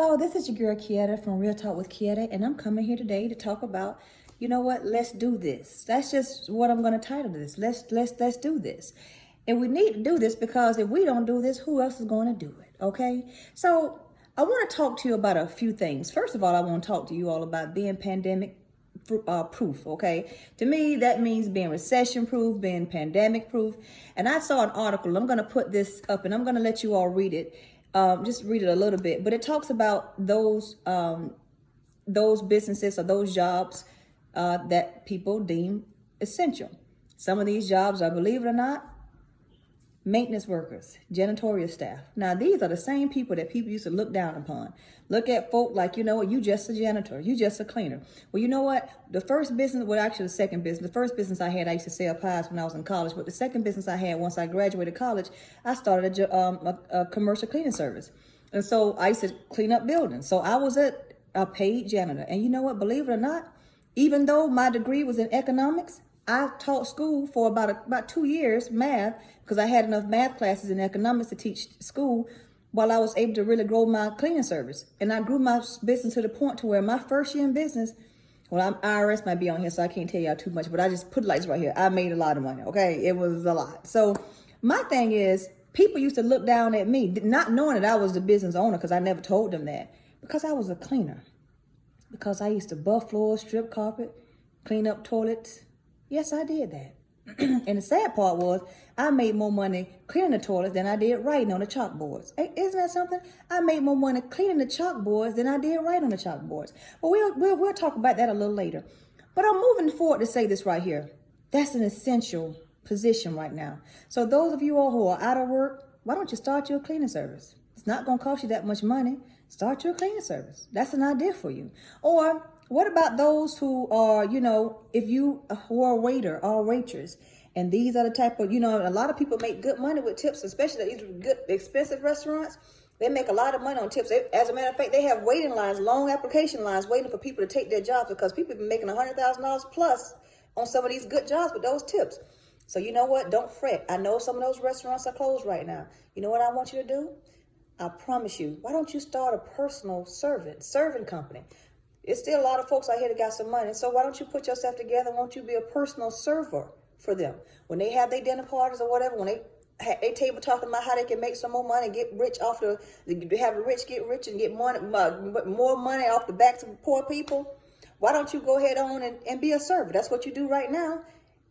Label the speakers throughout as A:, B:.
A: Hello, this is your girl Kietta from Real Talk with Kietta, and I'm coming here today to talk about, you know what, let's do this. That's just what I'm going to title this. Let's do this. And we need to do this because if we don't do this, who else is going to do it? Okay? So I want to talk to you about a few things. First of all, I want to talk to you all about being pandemic proof, okay? To me, that means being recession proof, being pandemic proof. And I saw an article. I'm going to put this up and I'm going to let you all read it. Just read it a little bit, but it talks about those businesses or those jobs that people deem essential. Some of these jobs are, believe it or not, maintenance workers, janitorial staff. Now, these are the same people that people used to look down upon. Look at folk like, you know what, you just a janitor, you just a cleaner. Well, you know what, the first business, well, actually the second business, the first business I had, I used to sell pies when I was in college, but the second business I had once I graduated college, I started a commercial cleaning service. And so I used to clean up buildings. So I was a paid janitor. And you know what, believe it or not, even though my degree was in economics, I taught school for about 2 years, math, because I had enough math classes in economics to teach school while I was able to really grow my cleaning service. And I grew my business to the point to where my first year in business, well, IRS might be on here, so I can't tell y'all too much, but I just put it like this right here. I made a lot of money, okay? It was a lot. So my thing is, people used to look down at me, not knowing that I was the business owner, because I never told them that, because I was a cleaner. Because I used to buff floors, strip carpet, clean up toilets. Yes, I did that. And the sad part was I made more money cleaning the toilets than I did writing on the chalkboards. Isn't that something? I made more money cleaning the chalkboards than I did writing on the chalkboards. But we'll talk about that a little later. But I'm moving forward to say this right here. That's an essential position right now. So those of you all who are out of work, why don't you start your cleaning service? It's not going to cost you that much money. Start your cleaning service. That's an idea for you. Or what about those who are, you know, who are a waiter or a waitress, and these are the type of, you know, a lot of people make good money with tips, especially these good, expensive restaurants. They make a lot of money on tips. As a matter of fact, they have waiting lines, long application lines, waiting for people to take their jobs because people have been making $100,000 plus on some of these good jobs with those tips. So you know what? Don't fret. I know some of those restaurants are closed right now. You know what I want you to do? I promise you, why don't you start a personal serving company? It's still a lot of folks out here that got some money. So why don't you put yourself together? Won't you be a personal server for them? When they have their dinner parties or whatever, when they table talking about how they can make some more money, get rich off have the rich get rich and get more money off the backs of poor people. Why don't you go ahead on and be a server? That's what you do right now.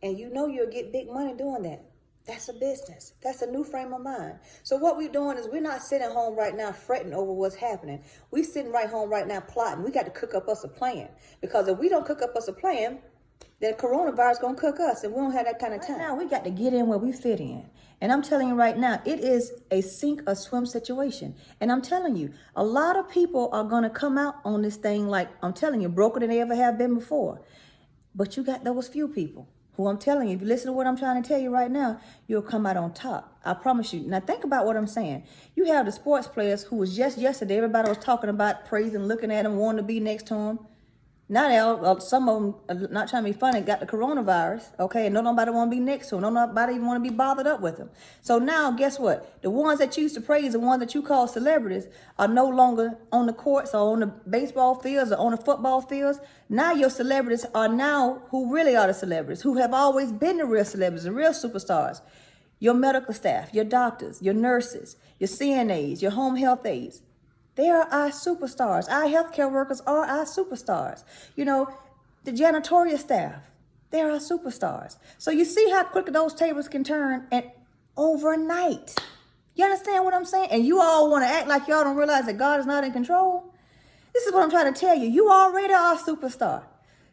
A: And you know you'll get big money doing that. That's a business. That's a new frame of mind. So what we're doing is we're not sitting home right now fretting over what's happening. We're sitting right home right now plotting. We got to cook up us a plan. Because if we don't cook up us a plan, then coronavirus is going to cook us, and we don't have that kind of time. Right now, we got to get in where we fit in. And I'm telling you right now, it is a sink or swim situation. And I'm telling you, a lot of people are going to come out on this thing like, I'm telling you, broker than they ever have been before. But you got those few people who, I'm telling you, if you listen to what I'm trying to tell you right now, you'll come out on top. I promise you. Now think about what I'm saying. You have the sports players who was just yesterday, everybody was talking about, praising, looking at them, wanting to be next to them. Now some of them, not trying to be funny, got the coronavirus, okay, and nobody want to be next to them. Nobody even want to be bothered up with them. So now, guess what? The ones that you used to praise, the ones that you call celebrities, are no longer on the courts or on the baseball fields or on the football fields. Now your celebrities are now who really are the celebrities, who have always been the real celebrities, the real superstars. Your medical staff, your doctors, your nurses, your CNAs, your home health aides. They are our superstars. Our healthcare workers are our superstars. You know, the janitorial staff, they're our superstars. So you see how quickly those tables can turn and overnight. You understand what I'm saying? And you all want to act like y'all don't realize that God is not in control. This is what I'm trying to tell you. You already are a superstar.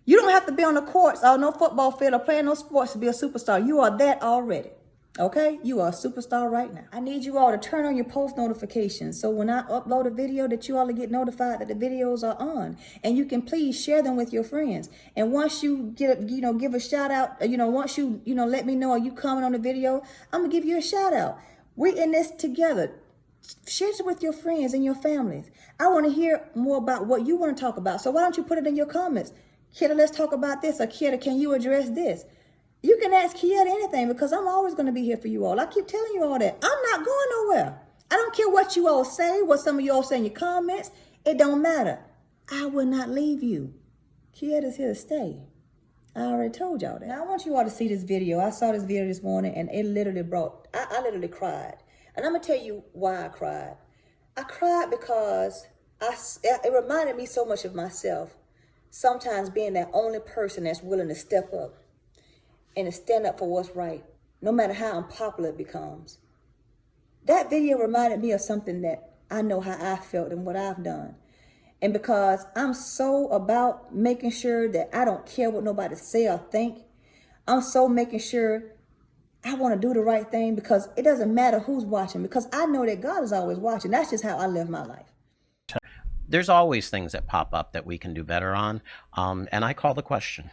A: You don't have to be on the courts or no football field or playing no sports to be a superstar. You are that already. Okay, you are a superstar right now. I need you all to turn on your post notifications so when I upload a video that you all get notified that the videos are on, and you can please share them with your friends. And once you give a shout out, once you let me know or you comment on the video, I'm gonna give you a shout out. We're in this together. Share it with your friends and your families. I want to hear more about what you want to talk about. So why don't you put it in your comments? Kietta, let's talk about this. Or Kietta, can you address this? You can ask Kietta anything because I'm always going to be here for you all. I keep telling you all that. I'm not going nowhere. I don't care what you all say, what some of you all say in your comments. It don't matter. I will not leave you. Kietta's here to stay. I already told y'all that. Now, I want you all to see this video. I saw this video this morning, and it literally I literally cried. And I'm going to tell you why I cried. I cried because it reminded me so much of myself. Sometimes being that only person that's willing to step up and to stand up for what's right, no matter how unpopular it becomes. That video reminded me of something that I know how I felt and what I've done. And because I'm so about making sure that I don't care what nobody say or think, I'm so making sure I want to do the right thing, because it doesn't matter who's watching, because I know that God is always watching. That's just how I live my life.
B: There's always things that pop up that we can do better on, and I call the question.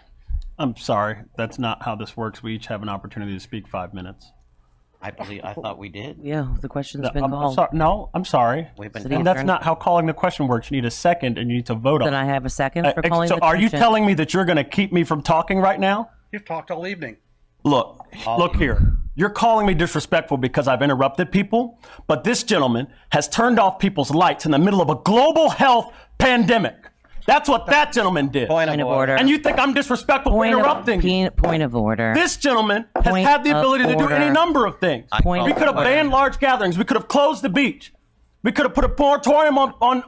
C: I'm sorry, that's not how this works. We each have an opportunity to speak 5 minutes.
B: I thought we did.
D: Yeah, the question's been called.
C: I'm sorry. And that's not how calling the question works. You need a second and you need to vote on it.
D: Then I have a second for calling the question.
C: So are you telling me that you're going to keep me from talking right now?
E: You've talked all evening.
C: Look here. You're calling me disrespectful because I've interrupted people, but this gentleman has turned off people's lights in the middle of a global health pandemic. That's what that gentleman did.
D: Point of order.
C: And you think I'm disrespectful for interrupting you?
D: Point of order.
C: This gentleman has had the ability to do any number of things. We could have banned large gatherings. We could have closed the beach. We could have put a moratorium on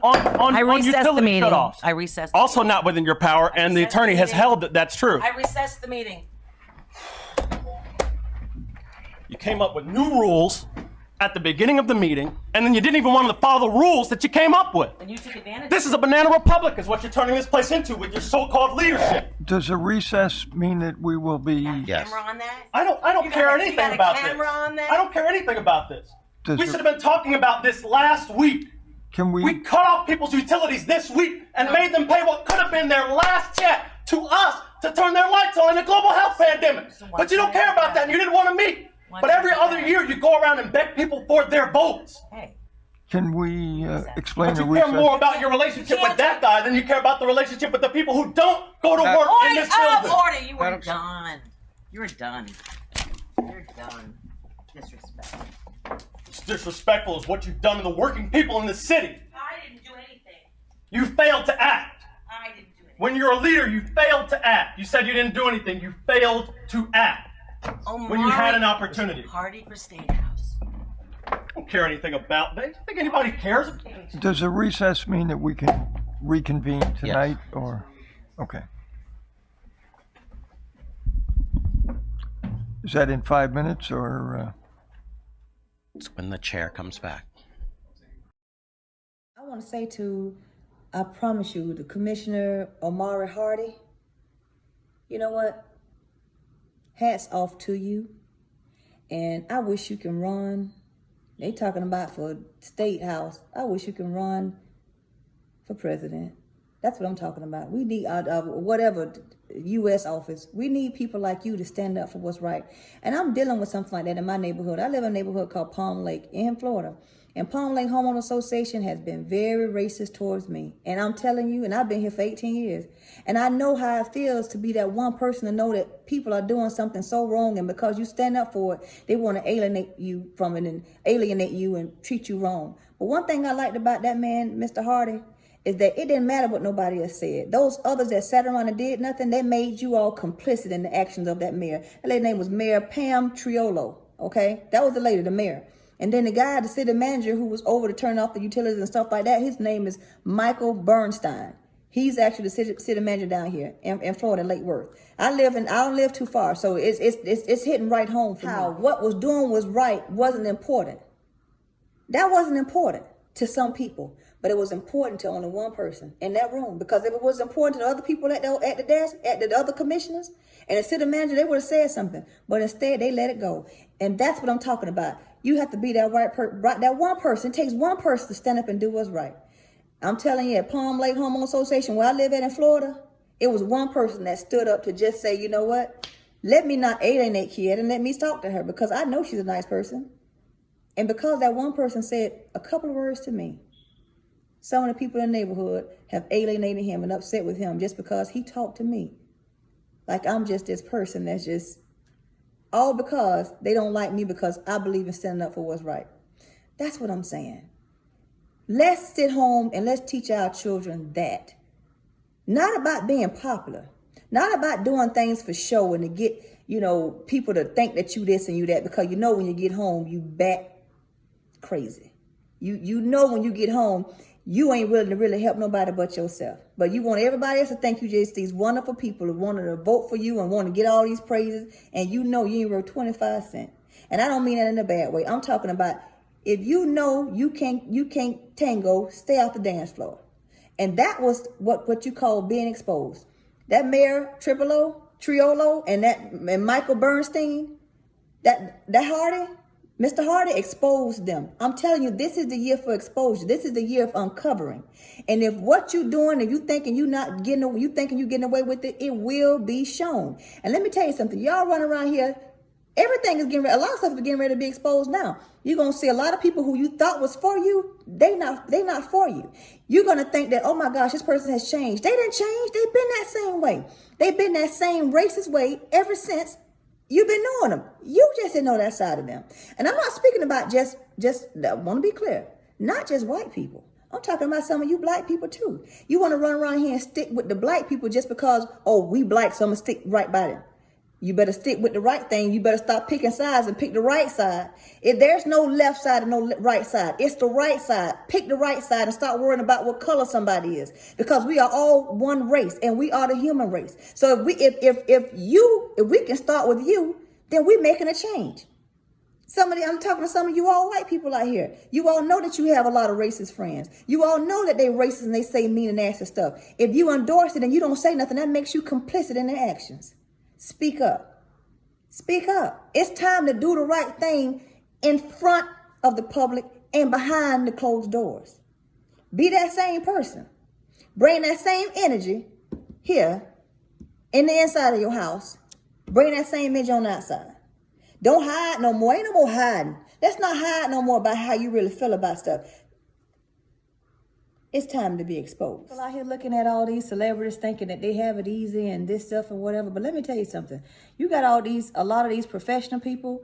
C: utility shutoffs.
D: I recessed.
C: Also not within your power, and the attorney has held that that's true.
D: I recessed the meeting.
C: You came up with new rules at the beginning of the meeting, and then you didn't even want to follow the rules that you came up with.
D: And you took advantage.
C: This is a banana republic is what you're turning this place into with your so-called leadership.
F: Does a recess mean that we will be...
B: Yes.
D: Camera on that?
C: I don't care anything about this.
D: Camera on that?
C: I don't care anything about this. We should have been talking about this last week.
F: Can we...
C: We cut off people's utilities this week and made them pay what could have been their last check to us to turn their lights on in a global health pandemic. But you don't care about that and you didn't want to meet. But every other year you go around and beg people for their votes.
D: Hey.
F: Can we explain
C: But
F: the
C: you
F: recess?
C: care more about your relationship with that guy than you care about the relationship with the people who don't go to work in this building.
D: Order! You were done. You're done. You're done. Disrespect.
C: It's disrespectful is what you've done to the working people in the city.
D: I didn't do anything.
C: You failed to act.
D: I didn't do anything.
C: When you're a leader, you failed to act. You said you didn't do anything. You failed to act. When you had an opportunity.
D: Party for State House.
C: I don't care anything about that. You think anybody cares?
F: Does a recess mean that we can reconvene tonight, or... Okay. Is that in 5 minutes, or...
B: It's when the chair comes back.
A: I want to say I promise you, the Commissioner Omari Hardy, you know what? Hats off to you. And I wish you can run. They talking about for State House. I wish you can run for president. That's what I'm talking about. We need whatever U.S. office. We need people like you to stand up for what's right. And I'm dealing with something like that in my neighborhood. I live in a neighborhood called Palm Lake in Florida. And Palm Lake Homeowner Association has been very racist towards me. And I'm telling you, and I've been here for 18 years. And I know how it feels to be that one person to know that people are doing something so wrong. And because you stand up for it, they want to alienate you from it and alienate you and treat you wrong. But one thing I liked about that man, Mr. Hardy, is that it didn't matter what nobody else said. Those others that sat around and did nothing, they made you all complicit in the actions of that mayor. That lady's name was Mayor Pam Triolo, okay? That was the lady, the mayor. And then the guy, the city manager who was over to turn off the utilities and stuff like that, his name is Michael Bernstein. He's actually the city manager down here in Florida, Lake Worth. I don't live too far, so it's hitting right home for how what was doing was right wasn't important. That wasn't important to some people, but it was important to only one person in that room. Because if it was important to the other people at the desk, at the other commissioners, and the city manager, they would have said something. But instead, they let it go. And that's what I'm talking about. You have to be that that one person. It takes one person to stand up and do what's right. I'm telling you, at Palm Lake Homeowner Association, where I live at in Florida, it was one person that stood up to just say, you know what? Let me not alienate Kietta and let me talk to her, because I know she's a nice person. And because that one person said a couple of words to me, some of the people in the neighborhood have alienated him and upset with him just because he talked to me. Like I'm just this person that's just, all because they don't like me because I believe in standing up for what's right. That's what I'm saying. Let's sit home and let's teach our children that. Not about being popular. Not about doing things for show and to get, people to think that you this and you that, because when you get home, you bat crazy. You know when you get home, you ain't willing to really help nobody but yourself. But you want everybody else to think you just these wonderful people who wanted to vote for you and want to get all these praises, and you ain't worth 25 cents. And I don't mean that in a bad way. I'm talking about if you know you can't tango, stay off the dance floor. And that was what you call being exposed. That Mayor Triolo and Michael Bernstein, that Hardy, Mr. Hardy exposed them. I'm telling you, this is the year for exposure. This is the year of uncovering. And if what you're doing, if you thinking you're getting away with it, it will be shown. And let me tell you something. Y'all run around here, everything is a lot of stuff is getting ready to be exposed now. You're going to see a lot of people who you thought was for you, they not for you. You're going to think that, oh my gosh, this person has changed. They didn't change. They've been that same way. They've been that same racist way ever since you've been knowing them. You just didn't know that side of them. And I'm not speaking about just I want to be clear, not just white people. I'm talking about some of you black people too. You want to run around here and stick with the black people just because, oh, we black, so I'm going to stick right by them. You better stick with the right thing. You better stop picking sides and pick the right side. If there's no left side and no right side, it's the right side. Pick the right side and stop worrying about what color somebody is, because we are all one race and we are the human race. So if we can start with you, then we're making a change. I'm talking to some of you all white people out here. You all know that you have a lot of racist friends. You all know that they racist and they say mean and nasty stuff. If you endorse it and you don't say nothing, that makes you complicit in their actions. Speak up. Speak up. It's time to do the right thing in front of the public and behind the closed doors. Be that same person. Bring that same energy here in the inside of your house. Bring that same energy on the outside. Don't hide no more. Ain't no more hiding. Let's not hide no more about how you really feel about stuff. It's time to be exposed. People out here looking at all these celebrities thinking that they have it easy and this stuff and whatever. But let me tell you something. You got a lot of these professional people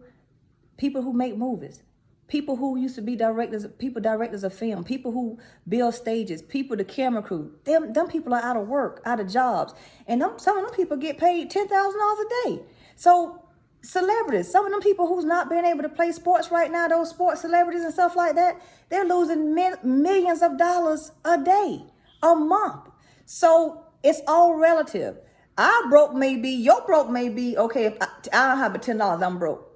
A: who make movies, people who used to be directors of film, people who build stages, the camera crew. Them people are out of work, out of jobs. And some of them people get paid $10,000 a day. So celebrities, some of them people who's not being able to play sports right now, those sports celebrities and stuff like that, they're losing millions of dollars a day, a month. So it's all relative. Our broke may be, your broke may be, okay, if I don't have $10, I'm broke.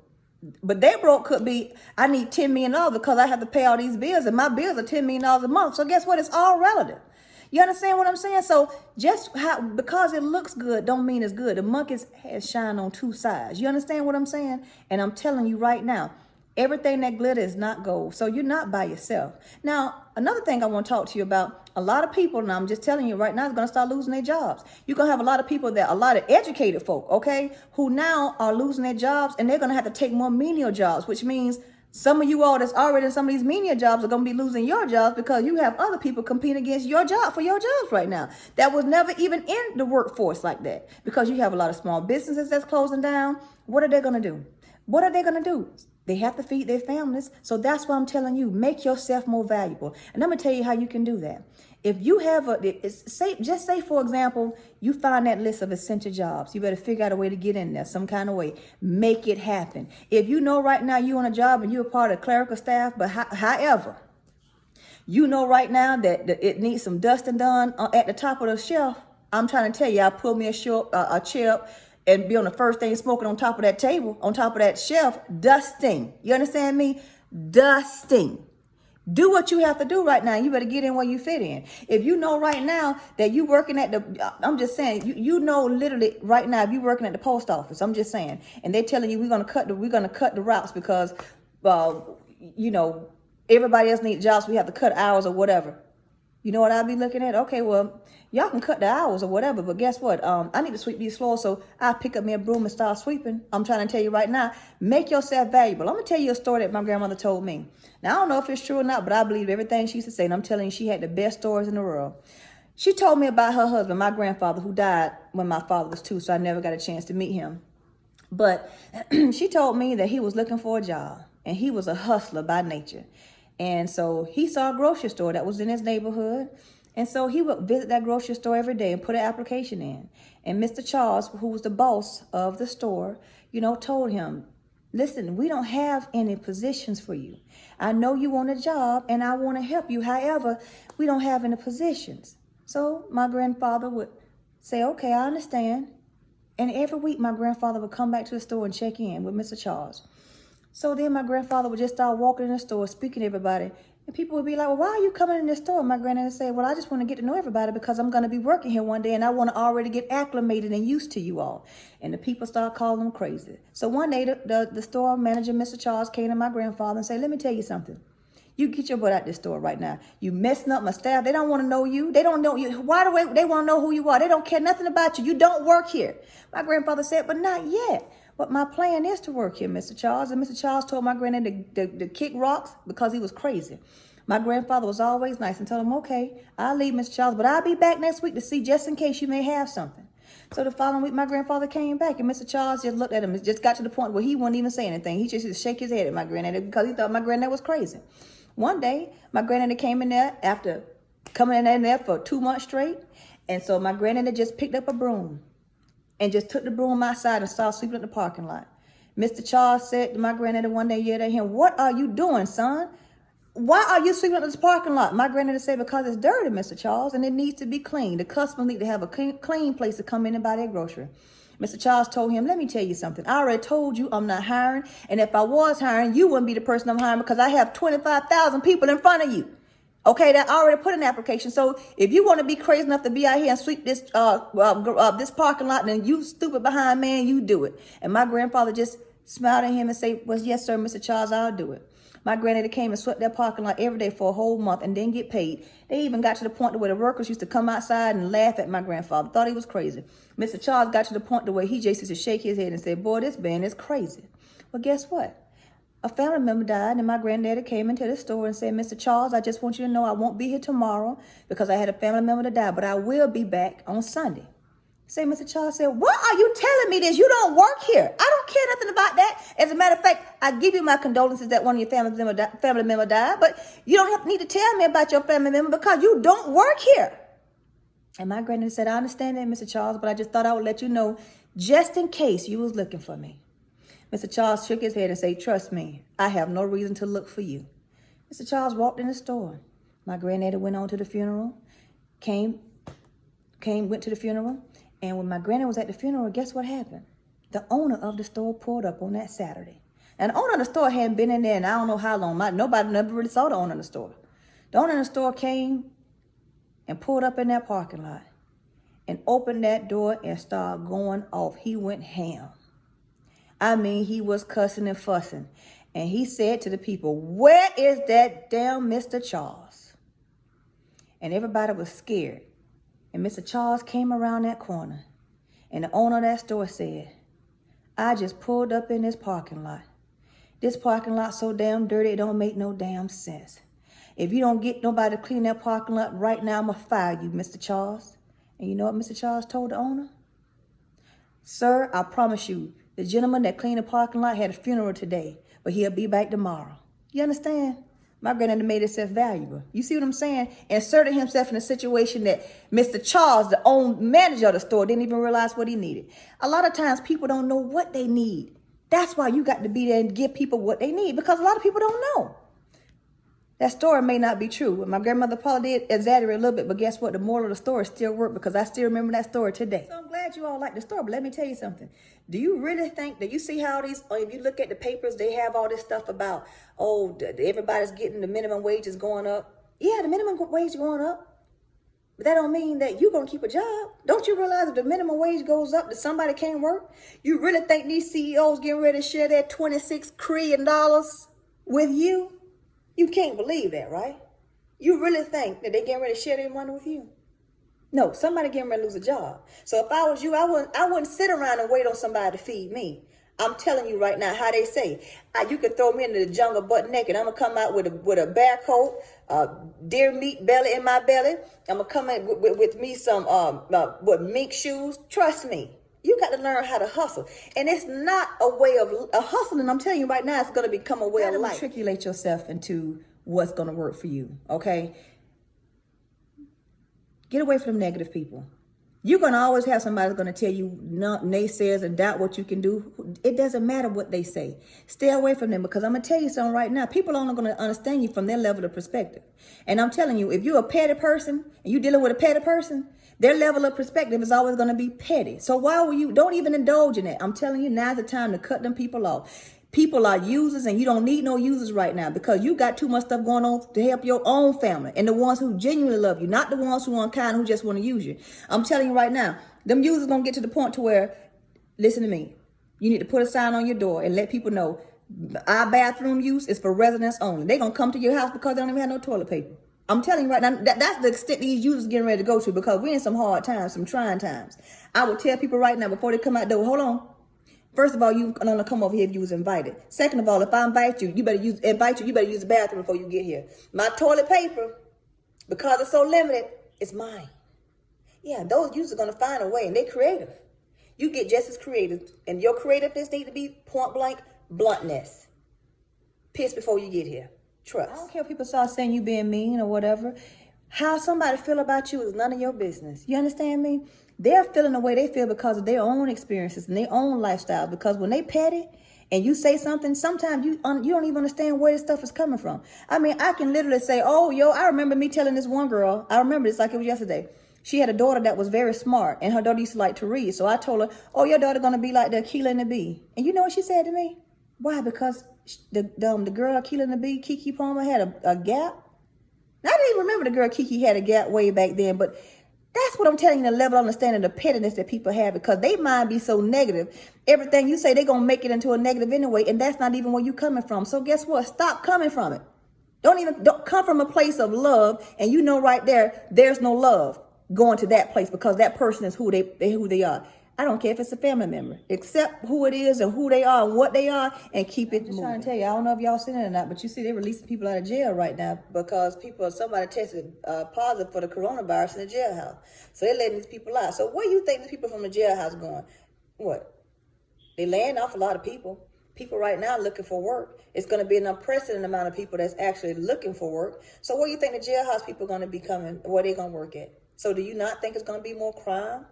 A: But their broke could be, I need $10 million because I have to pay all these bills and my bills are $10 million a month. So guess what? It's all relative. You understand what I'm saying? So because it looks good don't mean it's good. The monkey's head shine on two sides. You understand what I'm saying? And I'm telling you right now, everything that glitter is not gold. So you're not by yourself. Now, another thing I want to talk to you about, a lot of people, and I'm just telling you right now, is going to start losing their jobs. You're going to have a lot of people a lot of educated folk, okay, who now are losing their jobs, and they're going to have to take more menial jobs, which means some of you all that's already in some of these menial jobs are going to be losing your jobs because you have other people competing against your job for your jobs right now. That was never even in the workforce like that, because you have a lot of small businesses that's closing down. What are they going to do? What are they going to do? They have to feed their families. So that's why I'm telling you, make yourself more valuable. And I'm going to tell you how you can do that. If you have say, for example, you find that list of essential jobs, you better figure out a way to get in there some kind of way. Make it happen. If you know right now you're on a job and you're a part of clerical staff, but however, you know right now that it needs some dusting done at the top of the shelf, I'm trying to tell you, I'll pull me a chair up and be on the first thing smoking on top of that table, on top of that shelf, dusting. You understand me? Dusting. Do what you have to do right now. You better get in where you fit in. If you know right now that you working at I'm just saying, you know literally right now if you working at the post office, I'm just saying, and they're telling you we're gonna cut the routes because everybody else needs jobs, so we have to cut hours or whatever. You know what I'll be looking at? Okay, well, y'all can cut the hours or whatever, but guess what? I need to sweep these floors, so I'll pick up me a broom and start sweeping. I'm trying to tell you right now, make yourself valuable. I'm going to tell you a story that my grandmother told me. Now, I don't know if it's true or not, but I believe everything she used to say, and I'm telling you, she had the best stories in the world. She told me about her husband, my grandfather, who died when my father was 2, so I never got a chance to meet him. But she told me that he was looking for a job, and he was a hustler by nature. And so he saw a grocery store that was in his neighborhood. And so he would visit that grocery store every day and put an application in. And Mr. Charles, who was the boss of the store, told him, listen, we don't have any positions for you. I know you want a job and I want to help you. However, we don't have any positions. So my grandfather would say, okay, I understand. And every week my grandfather would come back to the store and check in with Mr. Charles. So then my grandfather would just start walking in the store, speaking to everybody. And people would be like, well, why are you coming in this store? And my granddad would say, well, I just want to get to know everybody because I'm going to be working here one day and I want to already get acclimated and used to you all. And the people start calling him crazy. So one day the store manager, Mr. Charles, came to my grandfather and said, let me tell you something. You get your butt out this store right now. You messing up my staff. They don't want to know you. They don't know you. Why do they want to know who you are? They don't care nothing about you. You don't work here. My grandfather said, but not yet. But my plan is to work here, Mr. Charles. And Mr. Charles told my granddad to kick rocks because he was crazy. My grandfather was always nice and told him, okay, I'll leave, Mr. Charles, but I'll be back next week to see just in case you may have something. So the following week, my grandfather came back, and Mr. Charles just looked at him. It just got to the point where he wouldn't even say anything. He just used to shake his head at my granddad because he thought my granddad was crazy. One day, my granddad came in there after coming in there for 2 months straight. And so my granddad just picked up a broom and just took the broom outside and started sweeping up the parking lot. Mr. Charles said to my granddad one day, yelled at him, what are you doing, son? Why are you sweeping up this parking lot? My granddad said, because it's dirty, Mr. Charles, and it needs to be clean. The customers need to have a clean place to come in and buy their grocery. Mr. Charles told him, let me tell you something. I already told you I'm not hiring. And if I was hiring, you wouldn't be the person I'm hiring because I have 25,000 people in front of you. Okay, that I already put an application. So if you want to be crazy enough to be out here and sweep this this parking lot, then you stupid behind man, you do it. And my grandfather just smiled at him and said, well, yes, sir, Mr. Charles, I'll do it. My granddaddy came and swept that parking lot every day for a whole month and didn't get paid. They even got to the point where the workers used to come outside and laugh at my grandfather. Thought he was crazy. Mr. Charles got to the point where he just used to shake his head and say, boy, this man is crazy. Well, guess what? A family member died and my granddaddy came into the store and said, Mr. Charles, I just want you to know I won't be here tomorrow because I had a family member that died, but I will be back on Sunday. Say, Mr. Charles said, why are you telling me this? You don't work here. I don't care nothing about that. As a matter of fact, I give you my condolences that one of your family member died, but you don't need to tell me about your family member because you don't work here. And my granddad said, I understand that, Mr. Charles, but I just thought I would let you know just in case you was looking for me. Mr. Charles shook his head and said, trust me, I have no reason to look for you. Mr. Charles walked in the store. My granddaddy went on to the funeral, went to the funeral. And when my granddad was at the funeral, guess what happened? The owner of the store pulled up on that Saturday. And the owner of the store hadn't been in there in I don't know how long. Nobody never really saw the owner of the store. The owner of the store came and pulled up in that parking lot and opened that door and started going off. He went ham. I mean, he was cussing and fussing. And he said to the people, where is that damn Mr. Charles? And everybody was scared. And Mr. Charles came around that corner, and the owner of that store said, I just pulled up in this parking lot. This parking lot so damn dirty, it don't make no damn sense. If you don't get nobody to clean that parking lot right now, I'm going to fire you, Mr. Charles. And you know what Mr. Charles told the owner? Sir, I promise you, the gentleman that cleaned the parking lot had a funeral today, but he'll be back tomorrow. You understand? My granddad made himself valuable. You see what I'm saying? Inserted himself in a situation that Mr. Charles, the own manager of the store, didn't even realize what he needed. A lot of times people don't know what they need. That's why you got to be there and give people what they need because a lot of people don't know. That story may not be true. My grandmother probably did exaggerate a little bit, but guess what? The moral of the story still worked because I still remember that story today. So I'm glad you all like the story, but let me tell you something. Do you really think that you see how these, or if you look at the papers, they have all this stuff about, everybody's getting the minimum wage is going up. Yeah, the minimum wage going up. But that don't mean that you're going to keep a job. Don't you realize if the minimum wage goes up, that somebody can't work? You really think these CEOs getting ready to share their $26 trillion with you? You can't believe that, right? You really think that they getting ready to share their money with you? No, somebody getting ready to lose a job. So if I was you, I wouldn't sit around and wait on somebody to feed me. I'm telling you right now how they say. You could throw me into the jungle butt naked. I'm going to come out with a bear coat, deer meat belly in my belly. I'm going to come in with me some with mink shoes. Trust me. You got to learn how to hustle. And it's not a way of hustling. I'm telling you right now, it's going to become a way of life. Matriculate yourself into what's going to work for you, okay? Get away from negative people. You're going to always have somebody that's going to tell you naysayers and doubt what you can do. It doesn't matter what they say. Stay away from them, because I'm going to tell you something right now. People are only going to understand you from their level of perspective. And I'm telling you, if you're a petty person and you're dealing with a petty person, their level of perspective is always going to be petty. So why will you? Don't even indulge in that. I'm telling you, now's the time to cut them people off. People are users, and you don't need no users right now, because you got too much stuff going on to help your own family and the ones who genuinely love you, not the ones who are unkind, who just want to use you. I'm telling you right now, them users going to get to the point to where, listen to me, you need to put a sign on your door and let people know our bathroom use is for residents only. They're going to come to your house because they don't even have no toilet paper. I'm telling you right now, that's the extent these users getting ready to go to, because we're in some hard times, some trying times. I would tell people right now before they come out the door, hold on. First of all, you don't come over here if you was invited. Second of all, if I invite you, you better use the bathroom before you get here. My toilet paper, because it's so limited, it's mine. Yeah, those users are going to find a way, and they're creative. You get just as creative, and your creativeness needs to be point blank bluntness. Piss before you get here. Trust. I don't care if people start saying you being mean or whatever. How somebody feel about you is none of your business. You understand me? They're feeling the way they feel because of their own experiences and their own lifestyle. Because when they petty and you say something, sometimes you don't even understand where this stuff is coming from. I mean, I can literally say, oh, I remember me telling this one girl, I remember this like it was yesterday. She had a daughter that was very smart, and her daughter used to like to read. So I told her, oh, your daughter going to be like the Kietta and the Bee. And you know what she said to me? Why? Because the girl Kietta and the Bee, Kiki Palmer, had a gap. I didn't even remember the girl Kiki had a gap way back then, but that's what I'm telling you, the level of understanding, the pettiness that people have, because they mind be so negative. Everything you say, they're going to make it into a negative anyway, and that's not even where you're coming from. So guess what? Stop coming from it. Don't come from a place of love, and you know right there, there's no love going to that place, because that person is who they are. I don't care if it's a family member. Accept who it is and who they are and what they are, and keep it moving. I'm just trying to tell you, I don't know if y'all seen it or not, but you see they're releasing people out of jail right now because somebody tested positive for the coronavirus in the jailhouse. So they're letting these people out. So where do you think the people from the jailhouse going? What? They laying off a lot of people. People right now looking for work. It's going to be an unprecedented amount of people that's actually looking for work. So where do you think the jailhouse people are going to be coming? Where they going to work at? So do you not think it's going to be more crime?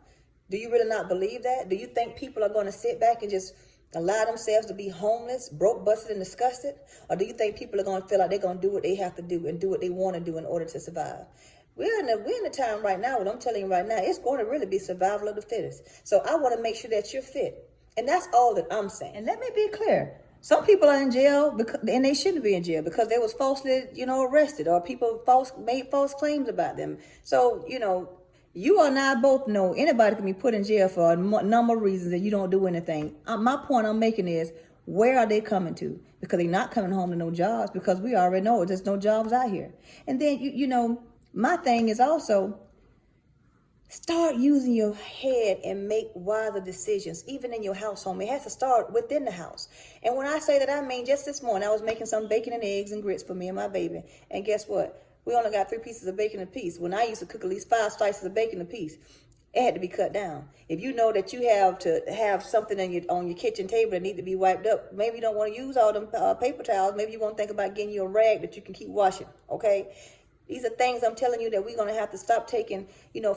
A: Do you really not believe that? Do you think people are going to sit back and just allow themselves to be homeless, broke, busted, and disgusted? Or do you think people are going to feel like they're going to do what they have to do and do what they want to do in order to survive? We're in a time right now, what I'm telling you right now, it's going to really be survival of the fittest. So I want to make sure that you're fit. And that's all that I'm saying. And let me be clear. Some people are in jail, and they shouldn't be in jail because they was falsely, arrested, or people made false claims about them. So, you and I both know anybody can be put in jail for a number of reasons and you don't do anything. My point I'm making is, where are they coming to? Because they're not coming home to no jobs, because we already know there's no jobs out here. And then, my thing is also, start using your head and make wiser decisions, even in your house home. It has to start within the house. And when I say that, I mean, just this morning, I was making some bacon and eggs and grits for me and my baby. And guess what? We only got 3 pieces of bacon a piece. When I used to cook at least 5 slices of bacon a piece, it had to be cut down. If you know that you have to have something on your kitchen table that need to be wiped up, maybe you don't want to use all them paper towels. Maybe you want to think about getting you a rag that you can keep washing, okay? These are things I'm telling you that we're going to have to stop taking,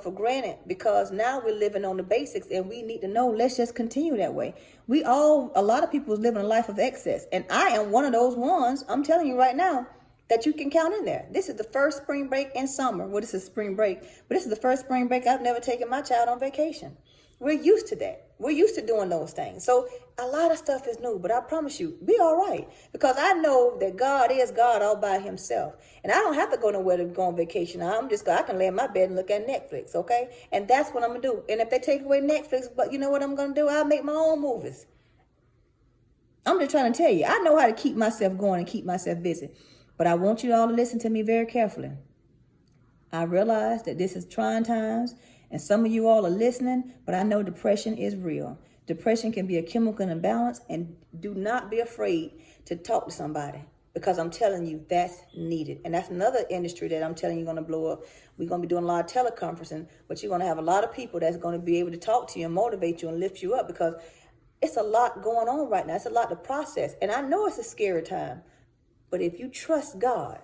A: for granted, because now we're living on the basics, and we need to know, let's just continue that way. A lot of people is living a life of excess, and I am one of those ones, I'm telling you right now, that you can count in there. This is the first spring break in summer. Well, this is spring break, but this is the first spring break I've never taken my child on vacation. We're used to that. We're used to doing those things. So a lot of stuff is new, but I promise you, be all right. Because I know that God is God all by himself. And I don't have to go nowhere to go on vacation. I can lay in my bed and look at Netflix, okay? And that's what I'm going to do. And if they take away Netflix, but you know what I'm going to do? I'll make my own movies. I'm just trying to tell you, I know how to keep myself going and keep myself busy. But I want you all to listen to me very carefully. I realize that this is trying times, and some of you all are listening, but I know depression is real. Depression can be a chemical imbalance, and do not be afraid to talk to somebody, because I'm telling you, that's needed. And that's another industry that I'm telling you going to blow up. We're going to be doing a lot of teleconferencing, but you're going to have a lot of people that's going to be able to talk to you and motivate you and lift you up, because it's a lot going on right now. It's a lot to process. And I know it's a scary time. But if you trust God,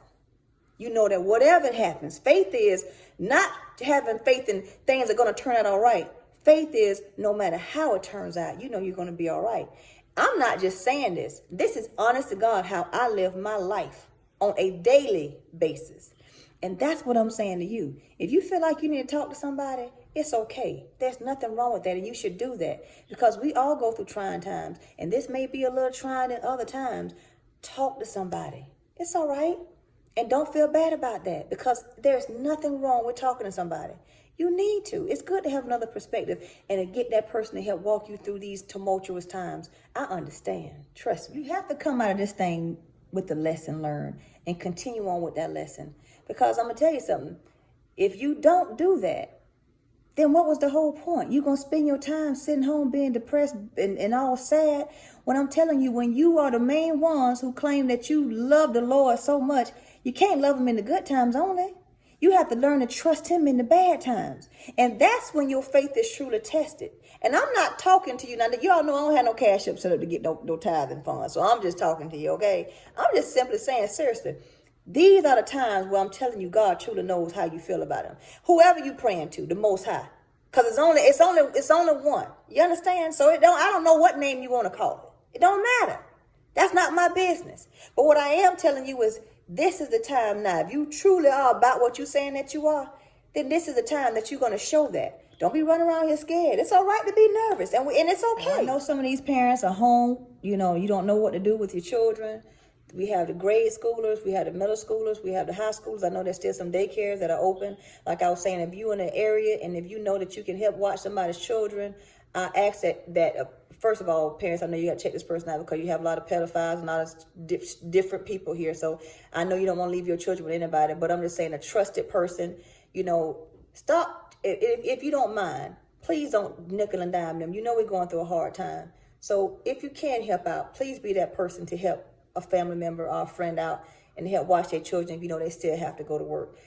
A: You know that whatever happens, faith is not having faith in things are going to turn out all right. Faith is no matter how it turns out, you know you're going to be all right. I'm not just saying this. This is honest to God how I live my life on a daily basis. And that's what I'm saying to you. If you feel like you need to talk to somebody, it's okay. There's nothing wrong with that, and you should do that because we all go through trying times, and this may be a little trying than other times. Talk to somebody. It's all right. And don't feel bad about that because there's nothing wrong with talking to somebody. You need to. It's good to have another perspective and to get that person to help walk you through these tumultuous times. I understand. Trust me. You have to come out of this thing with the lesson learned and continue on with that lesson. Because I'm going to tell you something. If you don't do that, then what was the whole point? You're going to spend your time sitting home being depressed and all sad. When I'm telling you, when you are the main ones who claim that you love the Lord so much, you can't love him in the good times only. You have to learn to trust him in the bad times. And that's when your faith is truly tested. And I'm not talking to you now. You all know I don't have no cash up set up to get no tithing funds. So I'm just talking to you, okay? I'm just simply saying, seriously, these are the times where I'm telling you God truly knows how you feel about him. Whoever you praying to, the Most High. Because it's only one. You understand? So I don't know what name you want to call it. It don't matter. That's not my business. But what I am telling you is this is the time now. If you truly are about what you're saying that you are, then this is the time that you're going to show that. Don't be running around here scared. It's all right to be nervous, and it's okay. I know some of these parents are home. You know, you don't know what to do with your children. We have the grade schoolers, we have the middle schoolers, we have the high schoolers. I know there's still some daycares that are open. Like I was saying, if you're in an area and if you know that you can help watch somebody's children, I ask that first of all, parents, I know you got to check this person out because you have a lot of pedophiles and a lot of different people here. So I know you don't want to leave your children with anybody, but I'm just saying a trusted person, you know, stop. If you don't mind, please don't nickel and dime them. You know we're going through a hard time. So if you can help out, please be that person to help a family member or a friend out and help watch their children if you know they still have to go to work.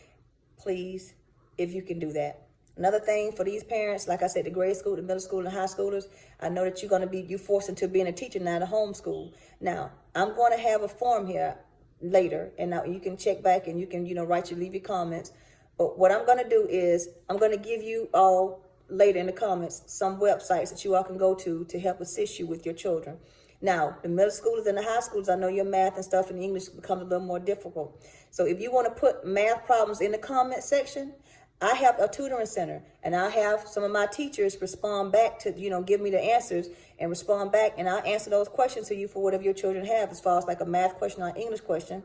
A: Please, if you can do that. Another thing for these parents, like I said, the grade school, the middle school, and high schoolers, I know that you're forced into being a teacher now to homeschool. Now, I'm going to have a form here later, and now you can check back and you can, leave your comments. But what I'm going to do is I'm going to give you all later in the comments some websites that you all can go to help assist you with your children. Now, the middle schoolers and the high schools, I know your math and stuff in English becomes a little more difficult. So if you want to put math problems in the comment section, I have a tutoring center, and I have some of my teachers respond back to, give me the answers and respond back, and I'll answer those questions to you for whatever your children have as far as like a math question or an English question.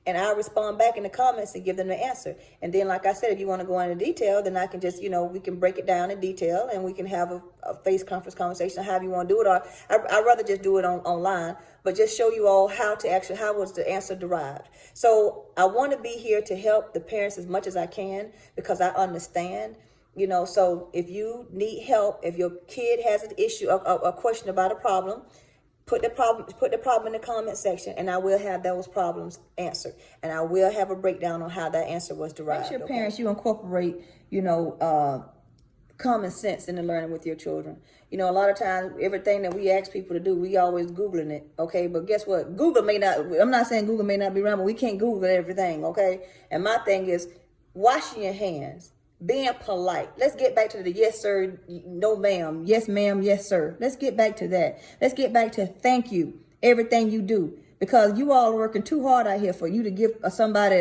A: And I'll respond back in the comments and give them the answer. And then, like I said, if you want to go into detail, then I can just, we can break it down in detail and we can have a face conference conversation, however you want to do it. Or I'd rather just do it online, but just show you all how was the answer derived. So I want to be here to help the parents as much as I can because I understand, so if you need help, if your kid has an issue, a question about a problem, Put the problem in the comment section, and I will have those problems answered, and I will have a breakdown on how that answer was derived. Make sure parents, you incorporate, common sense in the learning with your children. A lot of times, everything that we ask people to do, we always Googling it, okay? But guess what? I'm not saying Google may not be right, but we can't Google everything, okay? And my thing is washing your hands. Being polite. Let's get back to the yes, sir, no, ma'am, yes, ma'am, yes, sir. Let's get back to that. Let's get back to thank you, everything you do. Because you all are working too hard out here for you to give somebody,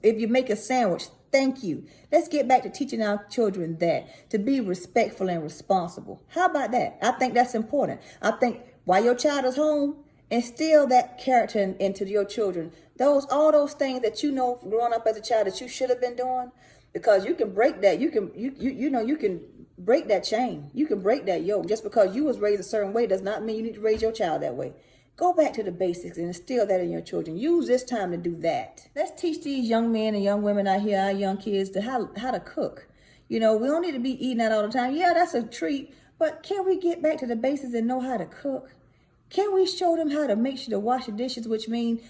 A: if you make a sandwich, thank you. Let's get back to teaching our children that, to be respectful and responsible. How about that? I think that's important. I think while your child is home, instill that character into your children. All those things that growing up as a child that you should have been doing. Because you can break that, you can break that chain. You can break that yoke. Just because you was raised a certain way does not mean you need to raise your child that way. Go back to the basics and instill that in your children. Use this time to do that. Let's teach these young men and young women out here, our young kids, how to cook. We don't need to be eating out all the time. Yeah, that's a treat. But can we get back to the basics and know how to cook? Can we show them how to make sure to wash the dishes, which means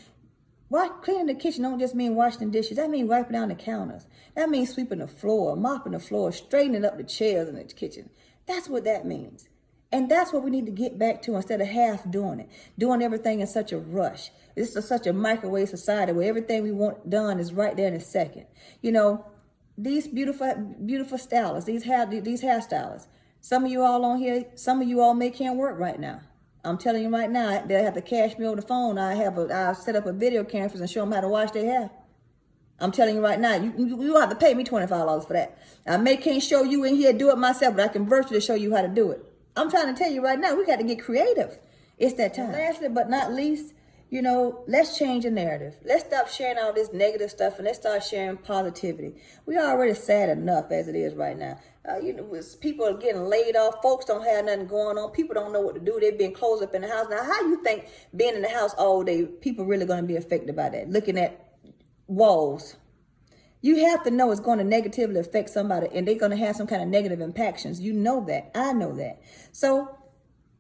A: cleaning the kitchen don't just mean washing the dishes. That means wiping down the counters. That means sweeping the floor, mopping the floor, straightening up the chairs in the kitchen. That's what that means. And that's what we need to get back to instead of half doing it, doing everything in such a rush. This is such a microwave society where everything we want done is right there in a second. You know, these beautiful stylists, these hairstylists. Some of you all on here, some of you all can't work right now. I'm telling you right now, they'll have to cash me over the phone. I'll set up a video camera and show them how to wash their hair. I'm telling you right now, you don't have to pay me $25 for that. I can't show you in here do it myself, but I can virtually show you how to do it. I'm trying to tell you right now, we got to get creative. It's that time. Lastly, but not least, you know, let's change the narrative. Let's stop sharing all this negative stuff and let's start sharing positivity. We are already sad enough as it is right now. You know, people are getting laid off. Folks don't have nothing going on. People don't know what to do. They've been closed up in the house. Now, how you think being in the house all day, people really going to be affected by that? Looking at walls. You have to know it's going to negatively affect somebody and they're going to have some kind of negative impactions. You know that. I know that. So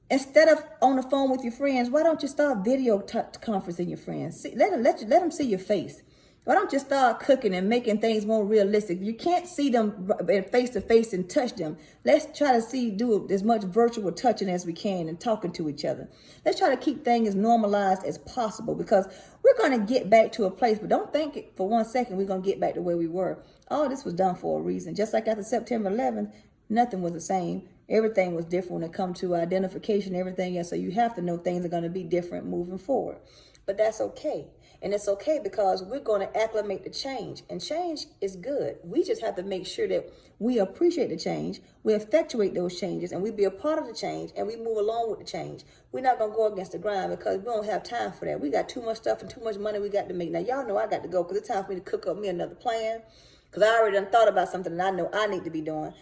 A: instead of on the phone with your friends, why don't you start video conferencing your friends? Let them see your face. Why don't you start cooking and making things more realistic? You can't see them face to face and touch them. Let's try to do as much virtual touching as we can and talking to each other. Let's try to keep things as normalized as possible because we're going to get back to a place, but don't think for 1 second we're going to get back to where we were. All this was done for a reason. Just like after September 11th, nothing was the same. Everything was different when it comes to identification, everything else. So you have to know things are going to be different moving forward. But that's okay. And it's okay because we're going to acclimate to change. And change is good. We just have to make sure that we appreciate the change, we effectuate those changes, and we be a part of the change, and we move along with the change. We're not going to go against the grind because we don't have time for that. We got too much stuff and too much money we got to make. Now, y'all know I got to go because it's time for me to cook up me another plan because I already done thought about something that I know I need to be doing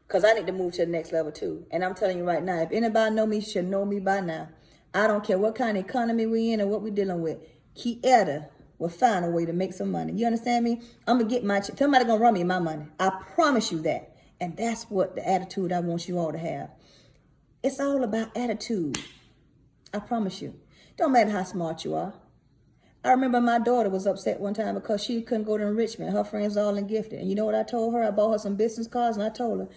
A: because I need to move to the next level too. And I'm telling you right now, if anybody know me, should know me by now. I don't care what kind of economy we in or what we dealing with. Kietta will find a way to make some money. You understand me? I'm going to get somebody going to run me my money. I promise you that. And that's what the attitude I want you all to have. It's all about attitude. I promise you. Don't matter how smart you are. I remember my daughter was upset one time because she couldn't go to enrichment. Her friends all in gifted. And you know what I told her? I bought her some business cards and I told her,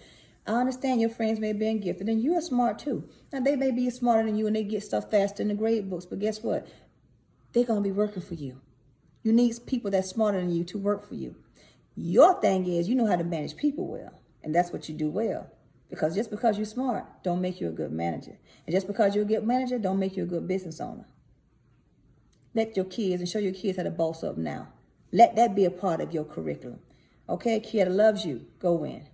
A: I understand your friends may be in gifted and you are smart too. Now they may be smarter than you and they get stuff faster in the grade books, but guess what? They're going to be working for you. You need people that's smarter than you to work for you. Your thing is you know how to manage people well. And that's what you do well. Because just because you're smart don't make you a good manager. And just because you're a good manager don't make you a good business owner. Let your kids and show your kids how to boss up now. Let that be a part of your curriculum. Okay, Kietta loves you. Go in.